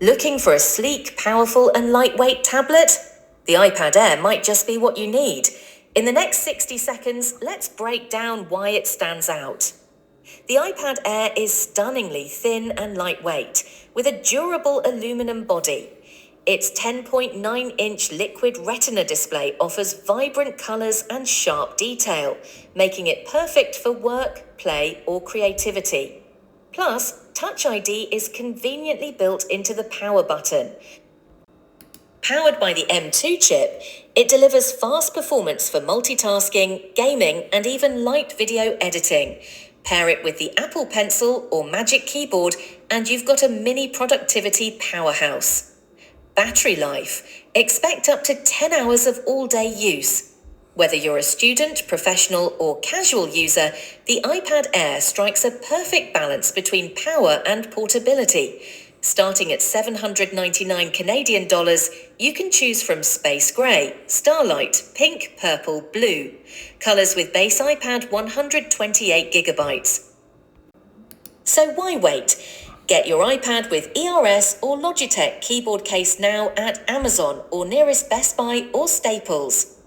Looking for a sleek, powerful, and lightweight tablet? The iPad Air might just be what you need. In the next 60 seconds, let's break down why it stands out. The iPad Air is stunningly thin and lightweight, with a durable aluminum body. Its 10.9-inch liquid retina display offers vibrant colors and sharp detail, making it perfect for work, play, or creativity. Plus, Touch ID is conveniently built into the power button. Powered by the M2 chip, it delivers fast performance for multitasking, gaming, and even light video editing. Pair it with the Apple Pencil or Magic Keyboard, and you've got a mini productivity powerhouse. Battery life. Expect up to 10 hours of all-day use. Whether you're a student, professional, or casual user, the iPad Air strikes a perfect balance between power and portability. Starting at $799 Canadian dollars, you can choose from Space Grey, Starlight, Pink, Purple, Blue. Colors with base iPad 128 gigabytes. So why wait? Get your iPad with ERS or Logitech keyboard case now at Amazon or nearest Best Buy or Staples.